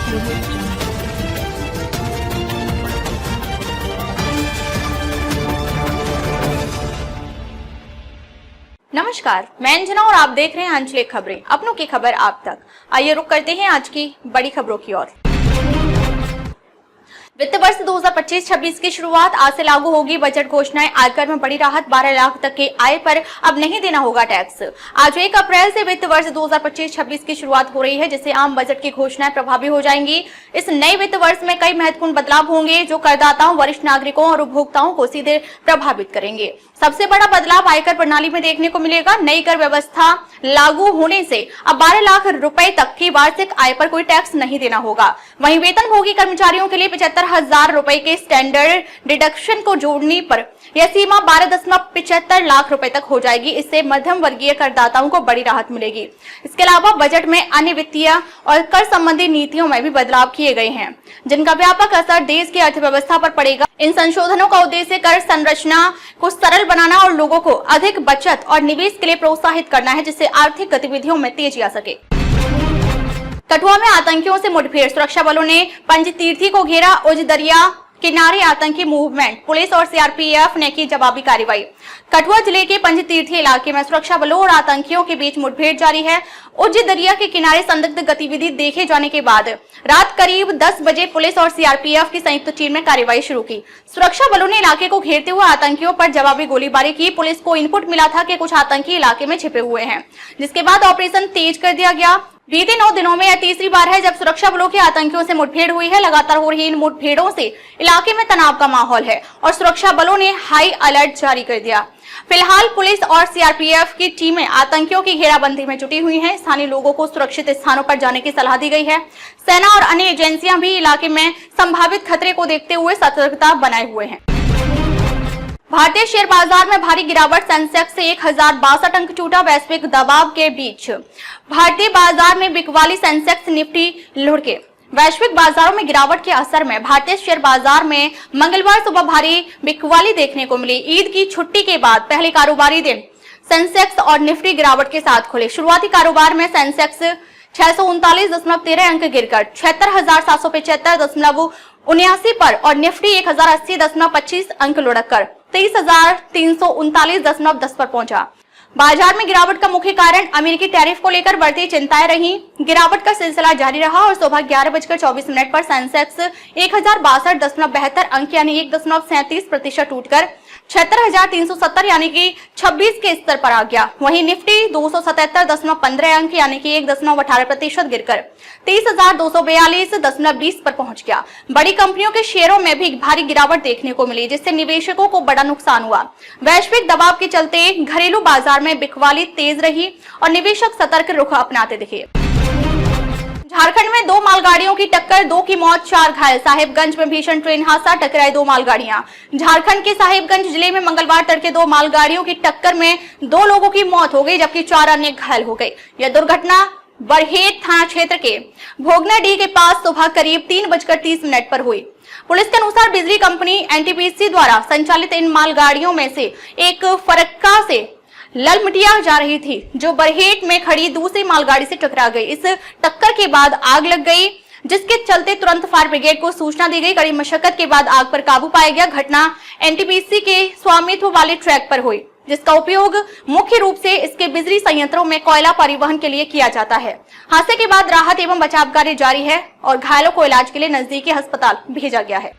नमस्कार, मैं अंजना और आप देख रहे हैं आंचलिक खबरें, अपनों की खबर आप तक। आइए रुक करते हैं आज की बड़ी खबरों की ओर। वित्त वर्ष 2025-26 की शुरुआत आज से लागू होगी बजट घोषणाएं। आयकर में बड़ी राहत, 12 लाख तक के आय पर अब नहीं देना होगा टैक्स। आज 1 अप्रैल से वित्त वर्ष 2025-26 की शुरुआत हो रही है, जिससे आम बजट की घोषणाएं प्रभावी हो जाएंगी। इस नए वित्त वर्ष में कई महत्वपूर्ण बदलाव होंगे जो करदाताओं, वरिष्ठ नागरिकों और उपभोक्ताओं को सीधे प्रभावित करेंगे। सबसे बड़ा बदलाव आयकर प्रणाली में देखने को मिलेगा। नई कर व्यवस्था लागू होने से अब 12 लाख रुपए तक की वार्षिक आय पर कोई टैक्स नहीं देना होगा। वहीं वेतनभोगी कर्मचारियों के लिए 75,000 रुपए के स्टैंडर्ड डिडक्शन को जोड़ने पर यह सीमा 12.75 लाख रुपए तक हो जाएगी। इससे मध्यम वर्गीय करदाताओं को बड़ी राहत मिलेगी। इसके अलावा बजट में अन्य वित्तीय और कर संबंधी नीतियों में भी बदलाव किए गए हैं, जिनका व्यापक असर देश की अर्थव्यवस्था पर पड़ेगा। इन संशोधनों का उद्देश्य कर संरचना को सरल बनाना और लोगों को अधिक बचत और निवेश के लिए प्रोत्साहित करना है, जिससे आर्थिक गतिविधियों में तेजी आ सके। कठुआ में आतंकियों से मुठभेड़, सुरक्षा बलों ने पंजतीर्थी को घेरा। उज दरिया किनारे आतंकी मूवमेंट, पुलिस और सीआरपीएफ ने की जवाबी कार्रवाई। कठुआ जिले के पंजतीर्थी इलाके में सुरक्षा बलों और आतंकियों के बीच मुठभेड़ जारी है। उज दरिया के किनारे संदिग्ध गतिविधि देखे जाने के बाद रात करीब 10 बजे पुलिस और सीआरपीएफ की संयुक्त टीम ने कार्रवाई शुरू की। सुरक्षा बलों ने इलाके को घेरते हुए आतंकियों पर जवाबी गोलीबारी की। पुलिस को इनपुट मिला था कि कुछ आतंकी इलाके में छिपे हुए हैं, जिसके बाद ऑपरेशन तेज कर दिया गया। बीते 9 दिनों में यह तीसरी बार है जब सुरक्षा बलों की आतंकियों से मुठभेड़ हुई है। लगातार हो रही इन मुठभेड़ों से इलाके में तनाव का माहौल है और सुरक्षा बलों ने हाई अलर्ट जारी कर दिया। फिलहाल पुलिस और सीआरपीएफ की टीमें आतंकियों की घेराबंदी में जुटी हुई हैं। स्थानीय लोगों को सुरक्षित स्थानों पर जाने की सलाह दी गई है। सेना और अन्य एजेंसियां भी इलाके में संभावित खतरे को देखते हुए सतर्कता बनाए हुए हैं। भारतीय शेयर बाजार में भारी गिरावट, सेंसेक्स से 1062 अंक टूटा। वैश्विक दबाव के बीच भारतीय बाजार में बिकवाली, सेंसेक्स निफ्टी लुढ़के। वैश्विक बाजारों में गिरावट के असर में भारतीय शेयर बाजार में मंगलवार सुबह भारी बिकवाली देखने को मिली। ईद की छुट्टी के बाद पहले कारोबारी दिन सेंसेक्स और निफ्टी गिरावट के साथ खुले। शुरुआती कारोबार में सेंसेक्स 639.13 अंक गिरकर 76,775.79 पर और निफ्टी 1080.25 अंक लुढ़ककर 23,339.10 पर पहुंचा। बाजार में गिरावट का मुख्य कारण अमेरिकी टैरिफ को लेकर बढ़ती चिंताएं रही। गिरावट का सिलसिला जारी रहा और सुबह 11:24 पर सेंसेक्स 1062.72 अंक यानी 1.37% टूटकर 76,370 यानी कि 26 के स्तर पर आ गया। वहीं निफ्टी 277.15 अंक यानी कि 1.18% गिरकर 30,242.20 पर पहुंच गया। बड़ी कंपनियों के शेयरों में भी भारी गिरावट देखने को मिली, जिससे निवेशकों को बड़ा नुकसान हुआ। वैश्विक दबाव के चलते घरेलू बाजार में बिकवाली तेज रही और निवेशक सतर्क रुख अपनाते दिखे। झारखंड में 2 मालगाड़ियों की टक्कर, 2 की मौत, 4 घायल। साहिबगंज में भीषण ट्रेन हादसा, टकराई 2 मालगाड़ियां। झारखंड के साहिबगंज जिले में मंगलवार तड़के 2 मालगाड़ियों की टक्कर में 2 लोगों की मौत हो गई, जबकि 4 अन्य घायल हो गए। यह दुर्घटना बरहेट थाना क्षेत्र के भोगनाडीह के पास सुबह करीब 3:30 पर हुई। पुलिस के अनुसार बिजली कंपनी एनटीपीसी द्वारा संचालित इन मालगाड़ियों में से एक फरक्का से ललमटिया जा रही थी, जो बरहेट में खड़ी दूसरी मालगाड़ी से टकरा गई। इस टक्कर के बाद आग लग गई, जिसके चलते तुरंत फायर ब्रिगेड को सूचना दी गई। कड़ी मशक्कत के बाद आग पर काबू पाया गया। घटना एनटीपीसी के स्वामित्व वाले ट्रैक पर हुई, जिसका उपयोग मुख्य रूप से इसके बिजली संयंत्रों में कोयला परिवहन के लिए किया जाता है। हादसे के बाद राहत एवं बचाव कार्य जारी है और घायलों को इलाज के लिए नजदीकी अस्पताल भेजा गया है।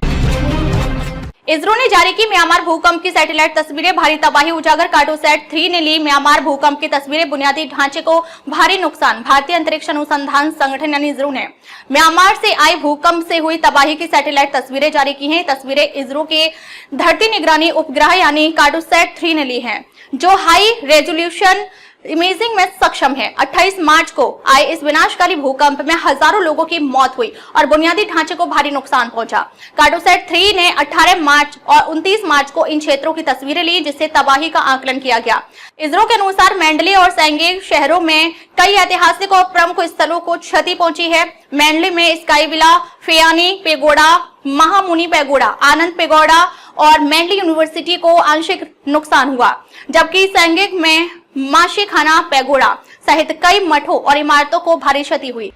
इसरो ने जारी की म्यांमार भूकंप की सैटेलाइट तस्वीरें, भारी तबाही उजागर। कार्टोसैट 3 ने ली म्यांमार भूकंप की तस्वीरें, बुनियादी ढांचे को भारी नुकसान। भारतीय अंतरिक्ष अनुसंधान संगठन यानी इसरो ने म्यांमार से आए भूकंप से हुई तबाही की सैटेलाइट तस्वीरें जारी की हैं। तस्वीरें इसरो के धरती निगरानी उपग्रह यानी कार्टोसैट 3 ने ली है, जो हाई रेजोल्यूशन इमेजिंग में सक्षम है। 28 मार्च को आए इस विनाशकारी भूकंप में हजारों लोगों की मौत हुई और बुनियादी ढांचे को भारी नुकसान पहुंचा। कार्टोसैट 3 ने 18 मार्च और 29 मार्च को इन क्षेत्रों की तस्वीरें ली, जिससे तबाही का आकलन किया गया। इसरो के अनुसार मैंडले और सेंगे शहरों में कई ऐतिहासिक और प्रमुख स्थलों को क्षति पहुंची है। मैंडले में स्काईविला, फेयानी पेगोडा, महामुनि पेगोडा, आनंद पेगोडा और मैंडले यूनिवर्सिटी को आंशिक नुकसान हुआ, जबकि सेंगिंग में माशीखाना पेगोडा सहित कई मठों और इमारतों को भारी क्षति हुई।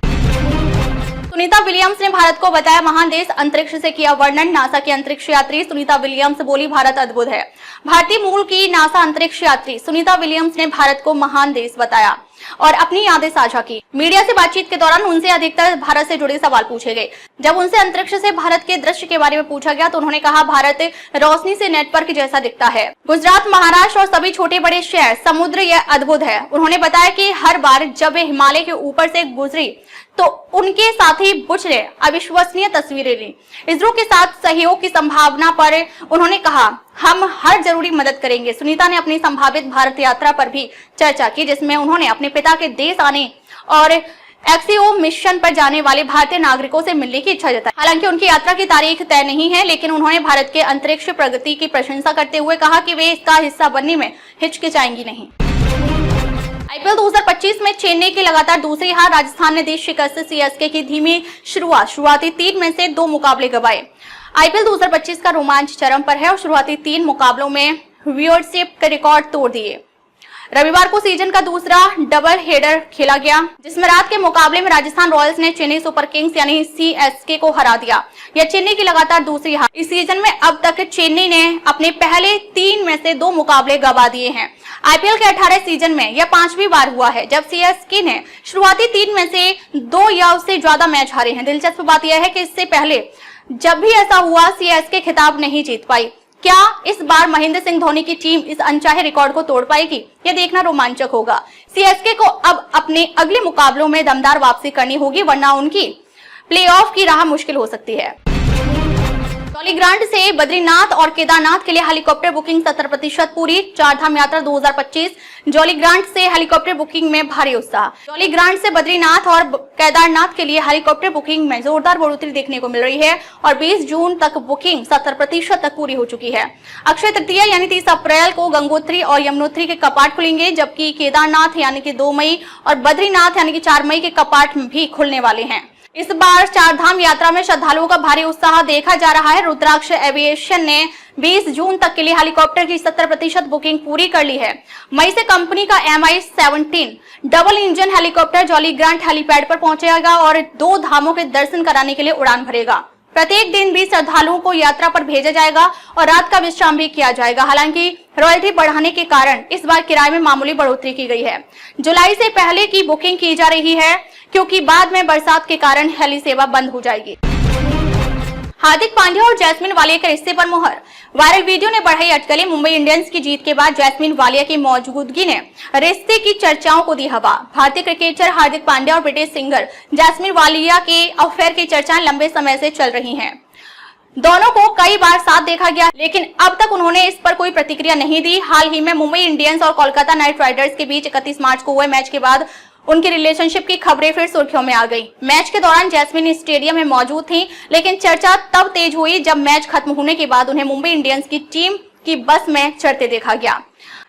सुनीता विलियम्स ने भारत को बताया महान देश, अंतरिक्ष से किया वर्णन। नासा की अंतरिक्ष यात्री सुनीता विलियम्स बोली, भारत अद्भुत है। भारतीय मूल की नासा अंतरिक्ष यात्री सुनीता विलियम्स ने भारत को महान देश बताया और अपनी यादें साझा की। मीडिया से बातचीत के दौरान उनसे अधिकतर भारत से जुड़े सवाल पूछे गए। जब उनसे अंतरिक्ष से भारत के दृश्य के बारे में पूछा गया तो उन्होंने कहा, भारत रोशनी से नेटवर्क जैसा दिखता है। गुजरात, महाराष्ट्र और सभी छोटे बड़े शहर, समुद्र, यह अद्भुत है। उन्होंने बताया कि हर बार जब वे हिमालय के ऊपर से गुजरी तो उनके साथी बुच ने अविश्वसनीय तस्वीरें ली। इसरो के साथ सहयोग की संभावना पर उन्होंने कहा, हम हर जरूरी मदद करेंगे। सुनीता ने अपनी संभावित भारत यात्रा पर भी चर्चा की, जिसमें उन्होंने अपने पिता के देश आने और एक्सईओ मिशन पर जाने वाले भारतीय नागरिकों से मिलने की इच्छा जताई। हालांकि उनकी यात्रा की तारीख तय नहीं है, लेकिन उन्होंने भारत के अंतरिक्ष प्रगति की प्रशंसा करते हुए कहा कि वे इसका हिस्सा बनने में हिचकिचाएंगी नहीं। आईपीएल 2025 में चेन्नई की लगातार दूसरी हार, राजस्थान ने दी शिकस्त। सीएसके की धीमी शुरुआती 3 में से 2 मुकाबले गंवाए। आईपीएल 2025 का रोमांच चरम पर है और शुरुआती 3 मुकाबलों में व्यूअरशिप के रिकॉर्ड तोड़ दिए। रविवार को सीजन का दूसरा डबल हेडर खेला गया, जिसमें रात के मुकाबले में राजस्थान रॉयल्स ने चेन्नई सुपर किंग्स यानी सीएसके को हरा दिया। यह चेन्नई की लगातार दूसरी हार। इस सीजन में अब तक चेन्नई ने अपने पहले 3 में से 2 मुकाबले गंवा दिए हैं। आईपीएल के 18 सीजन में यह 5वीं बार हुआ है जब सीएसके ने शुरुआती 3 में से 2 या उससे ज्यादा मैच हारे हैं। दिलचस्प बात यह है कि इससे पहले जब भी ऐसा हुआ, सीएसके खिताब नहीं जीत पाई। क्या इस बार महेंद्र सिंह धोनी की टीम इस अनचाहे रिकॉर्ड को तोड़ पाएगी? यह देखना रोमांचक होगा। सीएसके को अब अपने अगले मुकाबलों में दमदार वापसी करनी होगी, वरना उनकी प्लेऑफ की राह मुश्किल हो सकती है। जॉलीग्रांट से बद्रीनाथ और केदारनाथ के लिए हेलीकॉप्टर बुकिंग 70% पूरी। 4 धाम यात्रा 2025, जॉलीग्रांट से हेलीकॉप्टर बुकिंग में भारी उत्साह। जॉलीग्रांट से बद्रीनाथ और केदारनाथ के लिए हेलीकॉप्टर बुकिंग में जोरदार बढ़ोतरी देखने को मिल रही है और 20 जून तक बुकिंग 70% तक पूरी हो चुकी है। अक्षय तृतीया यानी 30 अप्रैल को गंगोत्री और यमुनोत्री के कपाट खुलेंगे, जबकि केदारनाथ यानी कि 2 मई और बद्रीनाथ यानी कि 4 मई के कपाट भी खुलने वाले हैं। इस बार 4 धाम यात्रा में श्रद्धालुओं का भारी उत्साह देखा जा रहा है। रुद्राक्ष एविएशन ने 20 जून तक के लिए हेलीकॉप्टर की 70% बुकिंग पूरी कर ली है। मई से कंपनी का MI-17 double engine helicopter Jolly Grant helipad पर पहुंचेगा और 2 धामों के दर्शन कराने के लिए उड़ान भरेगा। प्रत्येक दिन भी श्रद्धालुओं को यात्रा पर भेजा जाएगा और रात का विश्राम भी किया जाएगा। हालांकि रॉयल्टी बढ़ाने के कारण इस बार किराए में मामूली बढ़ोतरी की गई है। जुलाई से पहले की बुकिंग की जा रही है, क्योंकि बाद में बरसात के कारण हेली सेवा बंद हो जाएगी। हार्दिक पांड्या और जैस्मिन वालिया के रिश्ते पर मुहर, वायरल वीडियो ने बढ़ाई अटकलें। मुंबई इंडियंस की जीत के बाद जैस्मिन वालिया की मौजूदगी ने रिश्ते की चर्चाओं को दी हवा। भारतीय क्रिकेटर हार्दिक पांड्या और ब्रिटिश सिंगर जैस्मिन वालिया के अफेयर की चर्चाएं लंबे समय से चल रही हैं। दोनों को कई बार साथ देखा गया, लेकिन अब तक उन्होंने इस पर कोई प्रतिक्रिया नहीं दी। हाल ही में मुंबई इंडियंस और कोलकाता नाइट राइडर्स के बीच 31 मार्च को हुए मैच के बाद उनकी रिलेशनशिप की खबरें फिर सुर्खियों में आ गई। मैच के दौरान जैस्मिन स्टेडियम में मौजूद थी, लेकिन चर्चा तब तेज हुई जब मैच खत्म होने के बाद उन्हें मुंबई इंडियंस की टीम की बस में चढ़ते देखा गया।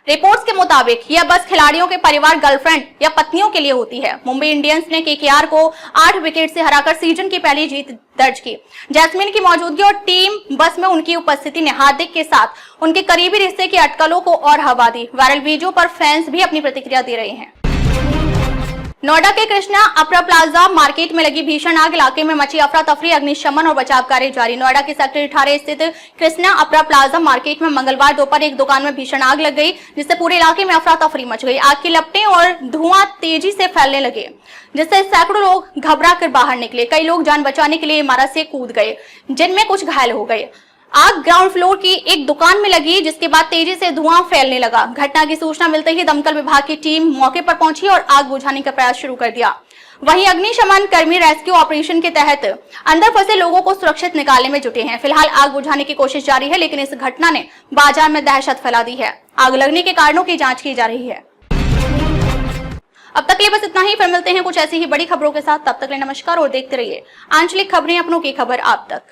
रिपोर्ट्स के मुताबिक यह बस खिलाड़ियों के परिवार, गर्लफ्रेंड या पत्नियों के लिए होती है। मुंबई इंडियंस ने केकेआर को 8 विकेट से हराकर सीजन की पहली जीत दर्ज की। जैस्मिन की मौजूदगी और टीम बस में उनकी उपस्थिति ने हार्दिक के साथ उनके करीबी रिश्ते की अटकलों को और हवा दी। वायरल वीडियो पर फैंस भी अपनी प्रतिक्रिया दे रहे हैं। नोएडा के कृष्णा अपरा प्लाजा मार्केट में लगी भीषण आग, इलाके में मची अफरा तफरी, अग्निशमन और बचाव कार्य जारी। नोएडा के सेक्टर 18 स्थित कृष्णा अपरा प्लाजा मार्केट में मंगलवार दोपहर एक दुकान में भीषण आग लग गई, जिससे पूरे इलाके में अफरा तफरी मच गई। आग की लपटें और धुआं तेजी से फैलने लगे, जिससे सैकड़ों लोग घबरा कर बाहर निकले। कई लोग जान बचाने के लिए इमारत से कूद गए, जिनमें कुछ घायल हो गए। आग ग्राउंड फ्लोर की एक दुकान में लगी, जिसके बाद तेजी से धुआं फैलने लगा। घटना की सूचना मिलते ही दमकल विभाग की टीम मौके पर पहुंची और आग बुझाने का प्रयास शुरू कर दिया। वहीं अग्निशमन कर्मी रेस्क्यू ऑपरेशन के तहत अंदर फंसे लोगों को सुरक्षित निकालने में जुटे हैं। फिलहाल आग बुझाने की कोशिश जारी है, लेकिन इस घटना ने बाजार में दहशत फैला दी है। आग लगने के कारणों की जांच की जा रही है। अब तक के लिए बस इतना ही। फिर मिलते हैं कुछ ऐसी ही बड़ी खबरों के साथ। तब तक के लिए नमस्कार और देखते रहिए आंचलिक खबरें, अपनों की खबर आप तक।